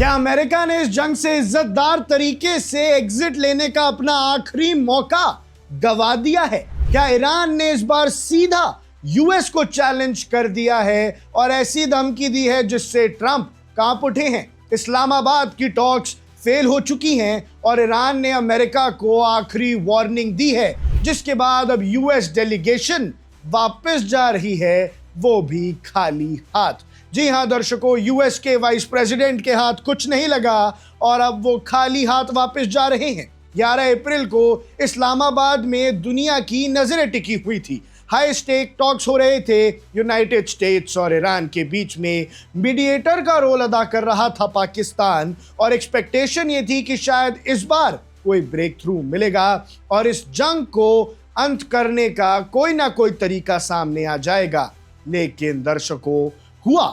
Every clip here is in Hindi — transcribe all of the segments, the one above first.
क्या अमेरिका ने इस जंग से इज्जतदार तरीके से एग्जिट लेने का अपना आखिरी मौका गवा दिया है? क्या ईरान ने इस बार सीधा यूएस को चैलेंज कर दिया है और ऐसी धमकी दी है जिससे ट्रंप कांप उठे हैं? इस्लामाबाद की टॉक्स फेल हो चुकी हैं और ईरान ने अमेरिका को आखिरी वार्निंग दी है, जिसके बाद अब यूएस डेलीगेशन वापस जा रही है, वो भी खाली हाथ। जी हां दर्शकों, यूएस के वाइस प्रेसिडेंट के हाथ कुछ नहीं लगा और अब वो खाली हाथ वापस जा रहे हैं। 11 अप्रैल को इस्लामाबाद में दुनिया की नजरें टिकी हुई थी। हाई स्टेक टॉक्स हो रहे थे। यूनाइटेड स्टेट्स और ईरान के बीच में मीडिएटर का रोल अदा कर रहा था पाकिस्तान, और एक्सपेक्टेशन ये थी कि शायद इस बार कोई ब्रेक थ्रू मिलेगा और इस जंग को अंत करने का कोई ना कोई तरीका सामने आ जाएगा। लेकिन दर्शकों, हुआ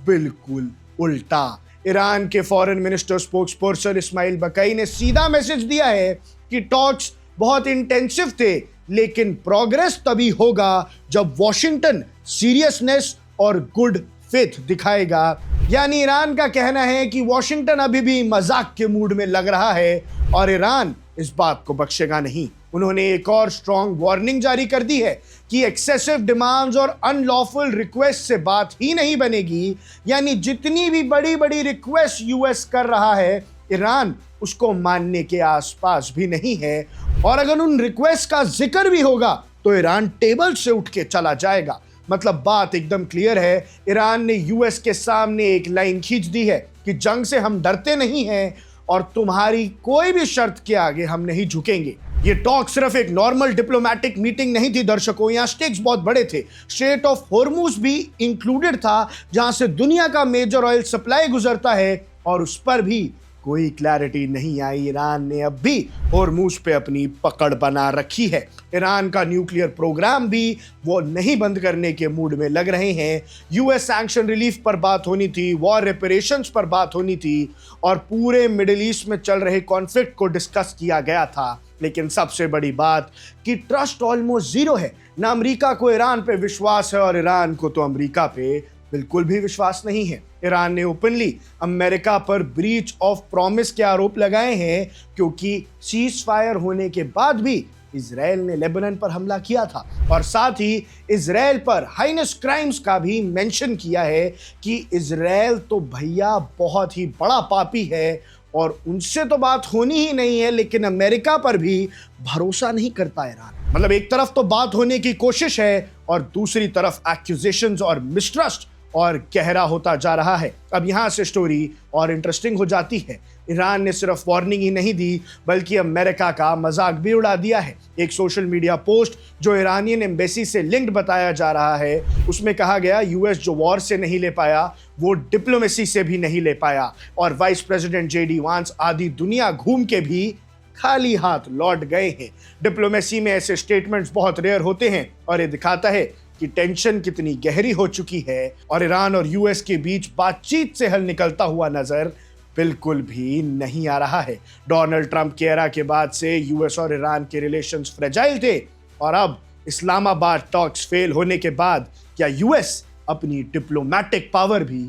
बिल्कुल उल्टा। ईरान के फॉरेन मिनिस्टर स्पोक्सपर्सन इस्माइल बकाई ने सीधा मैसेज दिया है कि टॉक्स बहुत इंटेंसिव थे, लेकिन प्रोग्रेस तभी होगा जब वॉशिंगटन सीरियसनेस और गुड फेथ दिखाएगा। यानी ईरान का कहना है कि वॉशिंगटन अभी भी मजाक के मूड में लग रहा है और ईरान इस बात को बख्शेगा नहीं। उन्होंने एक और स्ट्रॉन्ग वार्निंग जारी कर दी है कि एक्सेसिव डिमांड्स और अनलॉफुल रिक्वेस्ट से बात ही नहीं बनेगी। यानी जितनी भी बड़ी बड़ी रिक्वेस्ट यूएस कर रहा है, ईरान उसको मानने के आसपास भी नहीं है, और अगर उन रिक्वेस्ट का जिक्र भी होगा तो ईरान टेबल से उठ के चला जाएगा। मतलब बात एकदम क्लियर है। ईरान ने यूएस के सामने एक लाइन खींच दी है कि जंग से हम डरते नहीं हैं और तुम्हारी कोई भी शर्त के आगे हम नहीं झुकेंगे। ये टॉक सिर्फ एक नॉर्मल डिप्लोमैटिक मीटिंग नहीं थी दर्शकों, यहाँ स्टेक्स बहुत बड़े थे। स्ट्रेट ऑफ हॉर्मुज भी इंक्लूडेड था, जहां से दुनिया का मेजर ऑयल सप्लाई गुजरता है, और उस पर भी कोई क्लैरिटी नहीं आई। ईरान ने अब भी हॉर्मुज पे अपनी पकड़ बना रखी है। ईरान का न्यूक्लियर प्रोग्राम भी वो नहीं बंद करने के मूड में लग रहे हैं। यूएस सैंक्शन रिलीफ पर बात होनी थी, वॉर रिपेरेशंस पर बात होनी थी, और पूरे मिडिल ईस्ट में चल रहे कॉन्फ्लिक्ट को डिस्कस किया गया था। लेकिन सबसे बड़ी बात कि ट्रस्ट ऑलमोस्ट जीरो है। ना अमेरिका को ईरान पे विश्वास है और ईरान को तो अमेरिका पे बिल्कुल भी विश्वास नहीं है। ईरान ने ओपनली अमेरिका पर ब्रीच ऑफ प्रॉमिस के आरोप लगाए हैं, क्योंकि सीज फायर होने के बाद भी इजराइल ने लेबनान पर हमला किया था, और साथ ही इजराइल पर हाइनेस क्राइम्स का भी मेंशन किया है कि इजराइल तो भैया बहुत ही बड़ा पापी है और उनसे तो बात होनी ही नहीं है। लेकिन अमेरिका पर भी भरोसा नहीं करता ईरान। मतलब एक तरफ तो बात होने की कोशिश है और दूसरी तरफ एक्यूजेशंस और मिसट्रस्ट और गहरा होता जा रहा है। अब यहाँ से स्टोरी और इंटरेस्टिंग हो जाती है। ईरान ने सिर्फ वार्निंग ही नहीं दी, बल्कि अमेरिका का मजाक भी उड़ा दिया है। एक सोशल मीडिया पोस्ट जो ईरानियन एम्बेसी से लिंक्ड बताया जा रहा है, उसमें कहा गया यूएस जो वॉर से नहीं ले पाया वो डिप्लोमेसी से भी नहीं ले पाया, और वाइस प्रेसिडेंट जेडी वांस आदि दुनिया घूम के भी खाली हाथ लौट गए हैं। डिप्लोमेसी में ऐसे स्टेटमेंट्स बहुत रेयर होते हैं और ये दिखाता है कि टेंशन कितनी गहरी हो चुकी है, और ईरान और यूएस के बीच बातचीत से हल निकलता हुआ नजर बिल्कुल भी नहीं आ रहा है। डोनाल्ड ट्रंप के एरा के बाद से यूएस और ईरान के रिलेशंस फ्रेजाइल थे, और अब इस्लामाबाद टॉक्स फेल होने के बाद क्या यूएस अपनी डिप्लोमैटिक पावर भी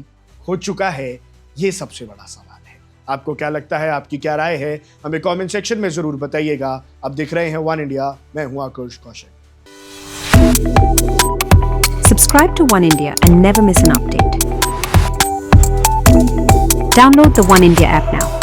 खो चुका है? ये सबसे बड़ा सवाल है। आपको क्या लगता है? आपकी क्या राय है? हमें कमेंट सेक्शन में जरूर बताइएगा। अब दिख रहे हैं वन इंडिया, मैं हूं आकुश Kaushik. Subscribe to One India and never miss an update. Download the One India app now.